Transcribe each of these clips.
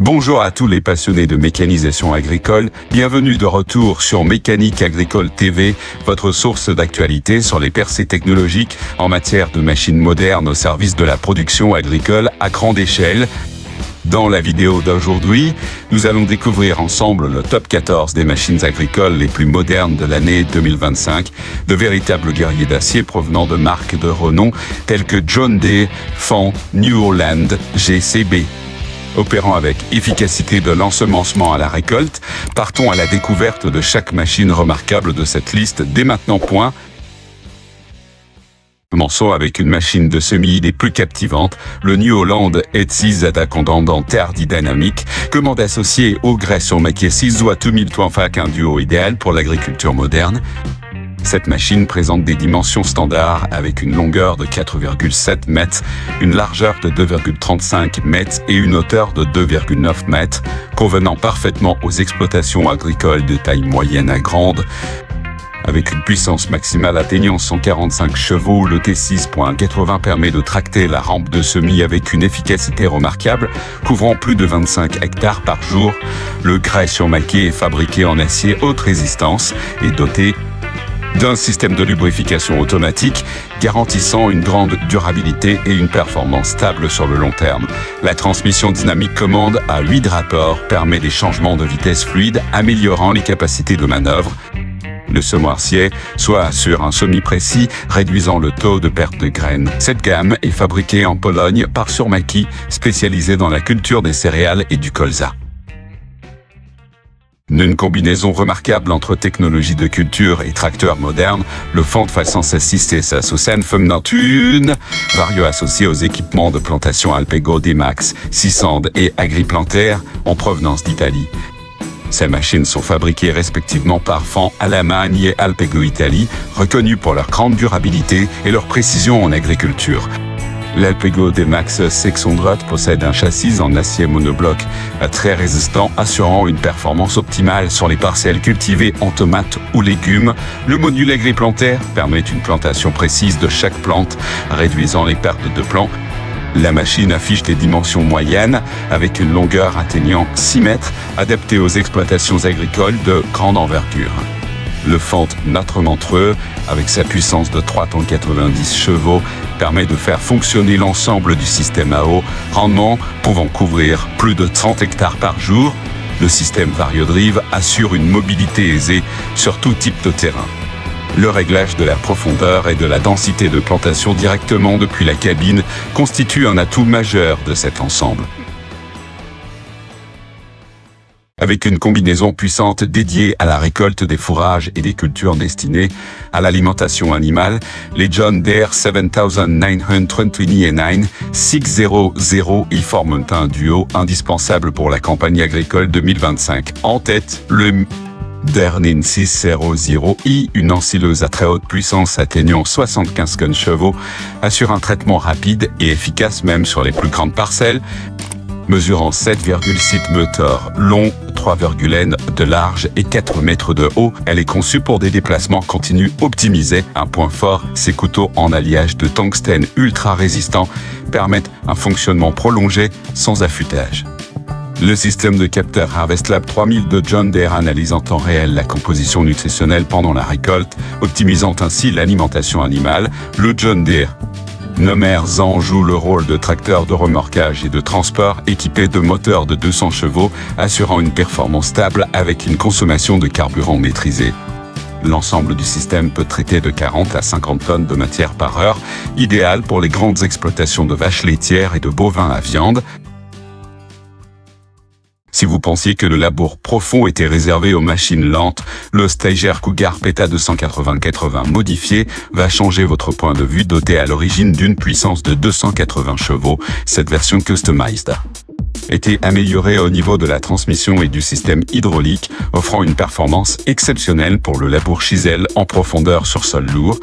Bonjour à tous les passionnés de mécanisation agricole, bienvenue de retour sur Mécanique Agricole TV, votre source d'actualité sur les percées technologiques en matière de machines modernes au service de la production agricole à grande échelle. Dans la vidéo d'aujourd'hui, nous allons découvrir ensemble le top 14 des machines agricoles les plus modernes de l'année 2025, de véritables guerriers d'acier provenant de marques de renom telles que John Deere, Fendt, New Holland, GCB. Opérant avec efficacité de l'ensemencement à la récolte, partons à la découverte de chaque machine remarquable de cette liste dès maintenant. Commençons avec une machine de semis des plus captivantes, le New Holland Z Condendant Terdi Dynamique, commande associée au Gression Maquet 2025, un duo idéal pour l'agriculture moderne. Cette machine présente des dimensions standards avec une longueur de 4,7 mètres, une largeur de 2,35 mètres et une hauteur de 2,9 mètres, convenant parfaitement aux exploitations agricoles de taille moyenne à grande. Avec une puissance maximale atteignant 145 chevaux, le T6.80 permet de tracter la rampe de semis avec une efficacité remarquable, couvrant plus de 25 hectares par jour. Le Gression Maquet est fabriqué en acier haute résistance et doté d'un système de lubrification automatique garantissant une grande durabilité et une performance stable sur le long terme. La transmission dynamique commande à 8 rapports permet des changements de vitesse fluides, améliorant les capacités de manœuvre. Le semoircier assure un semis précis, réduisant le taux de perte de graines. Cette gamme est fabriquée en Pologne par Surmaki, spécialisée dans la culture des céréales et du colza. Une combinaison remarquable entre technologie de culture et tracteur moderne, le Fendt Façance assisté Sasosen Femnantune, vario associé aux équipements de plantation Alpego D-Max, Sisand et Agriplantaire, en provenance d'Italie. Ces machines sont fabriquées respectivement par Fendt Allemagne et Alpego Italie, reconnues pour leur grande durabilité et leur précision en agriculture. L'Alpego D-Max 600 possède un châssis en acier monobloc très résistant, assurant une performance optimale sur les parcelles cultivées en tomates ou légumes. Le module agriplantaire permet une plantation précise de chaque plante, réduisant les pertes de plants. La machine affiche des dimensions moyennes, avec une longueur atteignant 6 mètres, adaptée aux exploitations agricoles de grande envergure. Le Fendt Notre Montreux, avec sa puissance de 390 chevaux, permet de faire fonctionner l'ensemble du système à eau, rendement pouvant couvrir plus de 30 hectares par jour. Le système VarioDrive assure une mobilité aisée sur tout type de terrain. Le réglage de la profondeur et de la densité de plantation directement depuis la cabine constitue un atout majeur de cet ensemble. Avec une combinaison puissante dédiée à la récolte des fourrages et des cultures destinées à l'alimentation animale, les John Deere 7929 600 y forment un duo indispensable pour la campagne agricole 2025. En tête, le Dernin 600i, une ensileuse à très haute puissance atteignant 75 chevaux, assure un traitement rapide et efficace même sur les plus grandes parcelles. Mesurant 7,6 mètres long, 3,N de large et 4 mètres de haut, elle est conçue pour des déplacements continus optimisés. Un point fort, ses couteaux en alliage de tungstène ultra résistant permettent un fonctionnement prolongé sans affûtage. Le système de capteur HarvestLab 3000 de John Deere analyse en temps réel la composition nutritionnelle pendant la récolte, optimisant ainsi l'alimentation animale. Le John Deere Nomer-Zan joue le rôle de tracteur de remorquage et de transport équipé de moteurs de 200 chevaux, assurant une performance stable avec une consommation de carburant maîtrisée. L'ensemble du système peut traiter de 40 à 50 tonnes de matière par heure, idéal pour les grandes exploitations de vaches laitières et de bovins à viande. Si vous pensiez que le labour profond était réservé aux machines lentes, le Steiger Cougar PETA 280 modifié va changer votre point de vue. Doté à l'origine d'une puissance de 280 chevaux, cette version customized était améliorée au niveau de la transmission et du système hydraulique, offrant une performance exceptionnelle pour le labour chisel en profondeur sur sol lourd.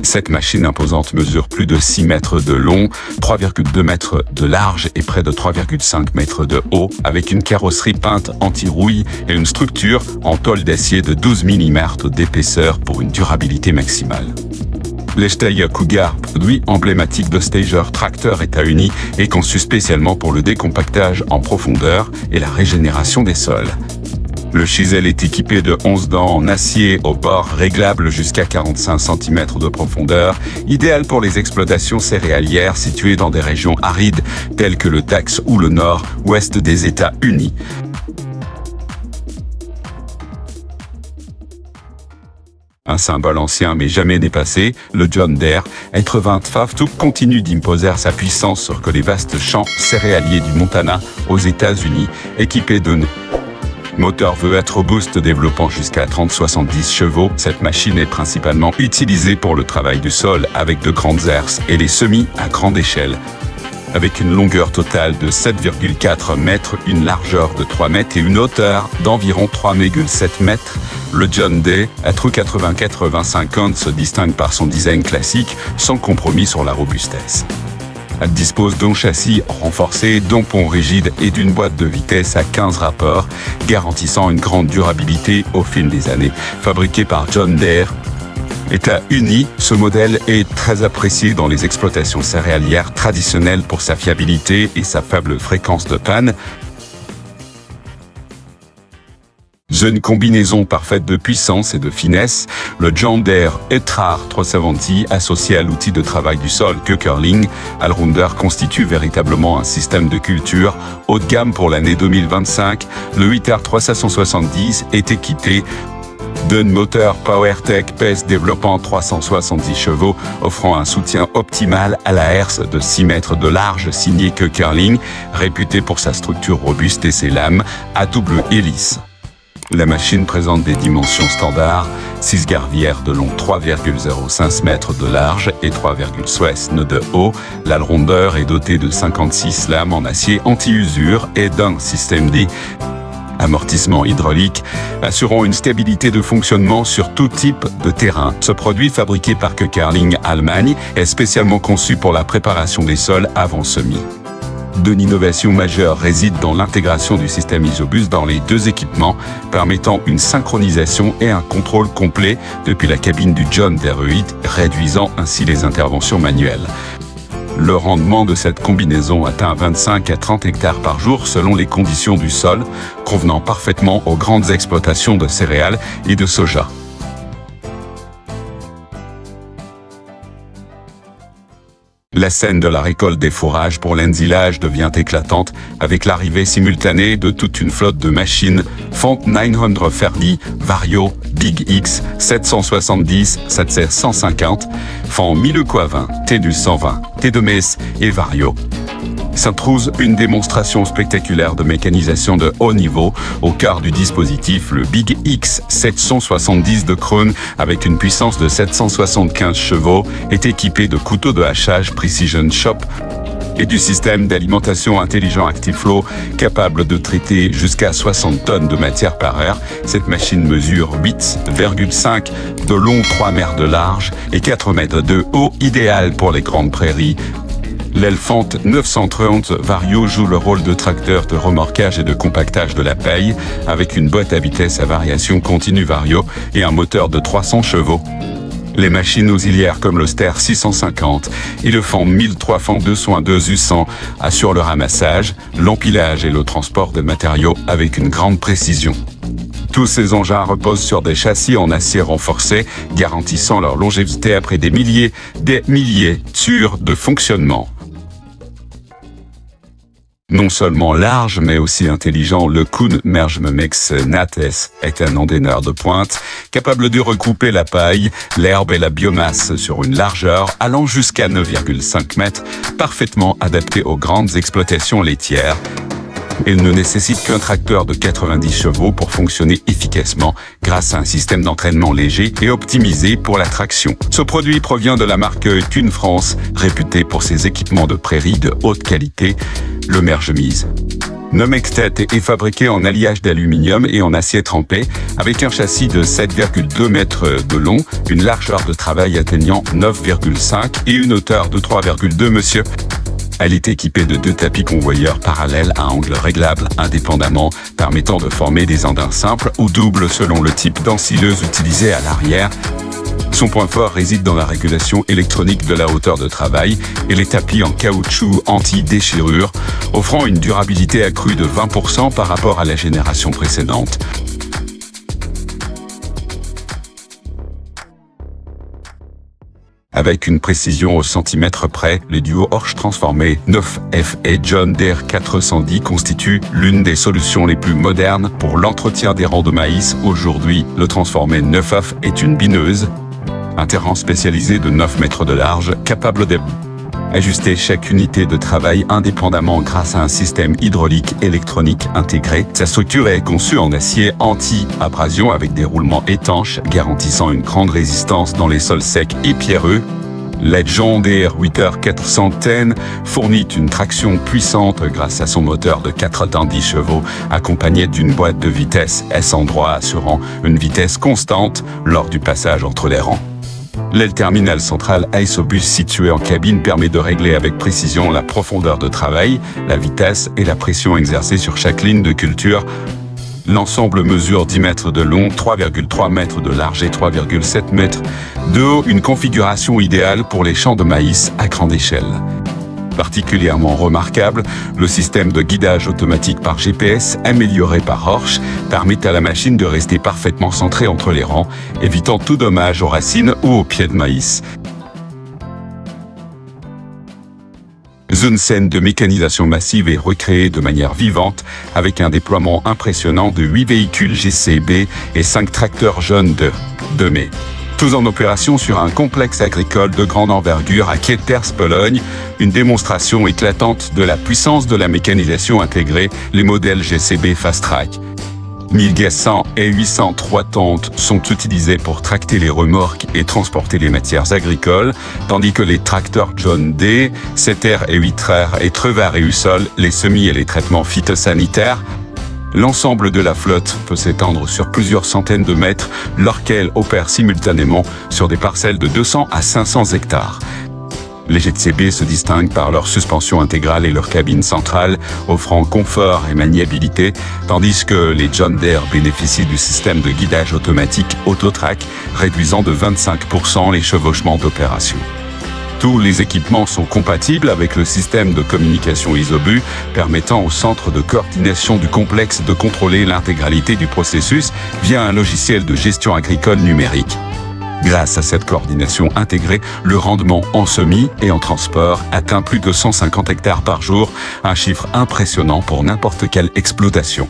Cette machine imposante mesure plus de 6 mètres de long, 3,2 mètres de large et près de 3,5 mètres de haut, avec une carrosserie peinte anti-rouille et une structure en tôle d'acier de 12 mm d'épaisseur pour une durabilité maximale. L'Steyr Cougar, produit emblématique de Steyr Tracteur États-Unis, est conçu spécialement pour le décompactage en profondeur et la régénération des sols. Le chisel est équipé de 11 dents en acier au bord réglable jusqu'à 45 cm de profondeur, idéal pour les exploitations céréalières situées dans des régions arides telles que le Dax ou le nord-ouest des États-Unis. Un symbole ancien mais jamais dépassé, le John Deere H20 continue d'imposer sa puissance sur que les vastes champs céréaliers du Montana aux États-Unis, équipés de moteur V8 robuste développant jusqu'à 30-70 chevaux. Cette machine est principalement utilisée pour le travail du sol avec de grandes herses et les semis à grande échelle. Avec une longueur totale de 7,4 mètres, une largeur de 3 mètres et une hauteur d'environ 3,7 mètres, le John Deere H80 se distingue par son design classique, sans compromis sur la robustesse. Elle dispose d'un châssis renforcé, d'un pont rigide et d'une boîte de vitesse à 15 rapports, garantissant une grande durabilité au fil des années. Fabriqué par John Deere États-Unis, ce modèle est très apprécié dans les exploitations céréalières traditionnelles pour sa fiabilité et sa faible fréquence de panne. Une combinaison parfaite de puissance et de finesse, le John Deere Etrar 370 associé à l'outil de travail du sol que Curling Allrounder constitue véritablement un système de culture haut de gamme pour l'année 2025. Le Etrar 370 est équipé d'un moteur PowerTech PES développant 370 chevaux, offrant un soutien optimal à la herse de 6 mètres de large signé que Curling, réputé pour sa structure robuste et ses lames à double hélice. La machine présente des dimensions standards, 6 garvières de long, 3,05 mètres de large et 3,60 de haut. L'allrounder est doté de 56 lames en acier anti-usure et d'un système d'amortissement hydraulique, assurant une stabilité de fonctionnement sur tout type de terrain. Ce produit fabriqué par Curling Allemagne est spécialement conçu pour la préparation des sols avant semis. Une innovation majeure réside dans l'intégration du système Isobus dans les deux équipements, permettant une synchronisation et un contrôle complet depuis la cabine du John Deere 8, réduisant ainsi les interventions manuelles. Le rendement de cette combinaison atteint 25 à 30 hectares par jour selon les conditions du sol, convenant parfaitement aux grandes exploitations de céréales et de soja. La scène de la récolte des fourrages pour l'ensilage devient éclatante avec l'arrivée simultanée de toute une flotte de machines Font 900 Ferdi, Vario, Big X 770, 750, Font 1000 Coivin, T-Du 120, T2mes et Vario. S'intrusse une démonstration spectaculaire de mécanisation de haut niveau au cœur du dispositif. Le Big X 770 de Krone, avec une puissance de 775 chevaux, est équipé de couteaux de hachage Precision Shop et du système d'alimentation intelligent ActiveFlow, capable de traiter jusqu'à 60 tonnes de matière par heure. Cette machine mesure 8,5 de long, 3 mètres de large et 4 mètres de haut, idéal pour les grandes prairies. L'Elefant 930 Vario joue le rôle de tracteur de remorquage et de compactage de la paille, avec une boîte à vitesse à variation continue Vario et un moteur de 300 chevaux. Les machines auxiliaires comme le Ster 650 et le Font 1003 Font 202 U100 assurent le ramassage, l'empilage et le transport de matériaux avec une grande précision. Tous ces engins reposent sur des châssis en acier renforcé, garantissant leur longévité après des milliers d'heures de fonctionnement. Non seulement large, mais aussi intelligent, le Kuhn Mergemex Nates est un endaineur de pointe, capable de recouper la paille, l'herbe et la biomasse sur une largeur allant jusqu'à 9,5 mètres, parfaitement adapté aux grandes exploitations laitières. Il ne nécessite qu'un tracteur de 90 chevaux pour fonctionner efficacement grâce à un système d'entraînement léger et optimisé pour la traction. Ce produit provient de la marque Kuhn France, réputée pour ses équipements de prairie de haute qualité, le Mergemise. Nomextet est fabriqué en alliage d'aluminium et en acier trempé, avec un châssis de 7,2 mètres de long, une largeur de travail atteignant 9,5 et une hauteur de 3,2 monsieur. Elle est équipée de 2 tapis convoyeurs parallèles à angle réglable indépendamment, permettant de former des andins simples ou doubles selon le type d'ensileuse utilisé à l'arrière. Son point fort réside dans la régulation électronique de la hauteur de travail et les tapis en caoutchouc anti-déchirure, offrant une durabilité accrue de 20% par rapport à la génération précédente. Avec une précision au centimètre près, les duos Horsch transformés 9F et John Deere 410 constituent l'une des solutions les plus modernes pour l'entretien des rangs de maïs. Aujourd'hui, le transformé 9F est une bineuse, un terrain spécialisé de 9 mètres de large, capable d'ajuster chaque unité de travail indépendamment grâce à un système hydraulique électronique intégré. Sa structure est conçue en acier anti-abrasion avec des roulements étanches, garantissant une grande résistance dans les sols secs et pierreux. La John Deere 8R410 fournit une traction puissante grâce à son moteur de 410 chevaux, accompagné d'une boîte de vitesse S-endroit assurant une vitesse constante lors du passage entre les rangs. L'aile terminale centrale Isobus située en cabine permet de régler avec précision la profondeur de travail, la vitesse et la pression exercée sur chaque ligne de culture. L'ensemble mesure 10 mètres de long, 3,3 mètres de large et 3,7 mètres de haut, une configuration idéale pour les champs de maïs à grande échelle. Particulièrement remarquable, le système de guidage automatique par GPS amélioré par Horsch permet à la machine de rester parfaitement centrée entre les rangs, évitant tout dommage aux racines ou aux pieds de maïs. Une scène de mécanisation massive est recréée de manière vivante avec un déploiement impressionnant de 8 véhicules GCB et 5 tracteurs jeunes de mai. Tous en opération sur un complexe agricole de grande envergure à Kielters, Pologne, une démonstration éclatante de la puissance de la mécanisation intégrée, les modèles GCB Fast Track 1100 et 803 tonnes sont utilisés pour tracter les remorques et transporter les matières agricoles, tandis que les tracteurs John Deere 7R et 8R et Trevor et Hussol, les semis et les traitements phytosanitaires. L'ensemble de la flotte peut s'étendre sur plusieurs centaines de mètres lorsqu'elle opère simultanément sur des parcelles de 200 à 500 hectares. Les GCB se distinguent par leur suspension intégrale et leur cabine centrale, offrant confort et maniabilité, tandis que les John Deere bénéficient du système de guidage automatique AutoTrack, réduisant de 25% les chevauchements d'opération. Tous les équipements sont compatibles avec le système de communication Isobus, permettant au centre de coordination du complexe de contrôler l'intégralité du processus via un logiciel de gestion agricole numérique. Grâce à cette coordination intégrée, le rendement en semis et en transport atteint plus de 150 hectares par jour, un chiffre impressionnant pour n'importe quelle exploitation.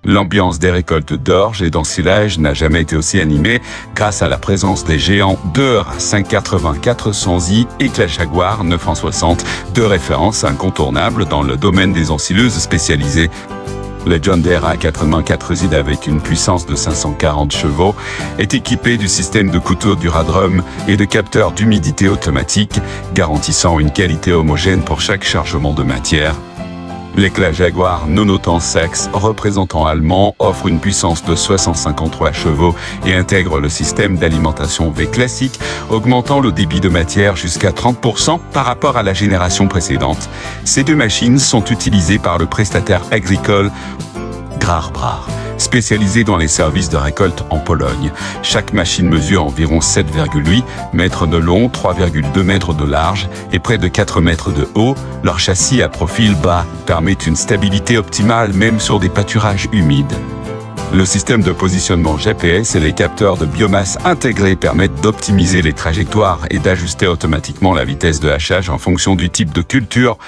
L'ambiance des récoltes d'orge et d'ensilage n'a jamais été aussi animée grâce à la présence des géants Deere 580-400i et la Jaguar 960, deux références incontournables dans le domaine des ensileuses spécialisées. Le John Deere A84Z avec une puissance de 540 chevaux est équipé du système de couteau Duradrum et de capteurs d'humidité automatique, garantissant une qualité homogène pour chaque chargement de matière. L'éclat Jaguar Nonotensex, représentant allemand, offre une puissance de 653 chevaux et intègre le système d'alimentation V classique, augmentant le débit de matière jusqu'à 30% par rapport à la génération précédente. Ces deux machines sont utilisées par le prestataire agricole Grarbrar, spécialisé dans les services de récolte en Pologne. Chaque machine mesure environ 7,8 mètres de long, 3,2 mètres de large et près de 4 mètres de haut. Leur châssis à profil bas permet une stabilité optimale même sur des pâturages humides. Le système de positionnement GPS et les capteurs de biomasse intégrés permettent d'optimiser les trajectoires et d'ajuster automatiquement la vitesse de hachage en fonction du type de culture.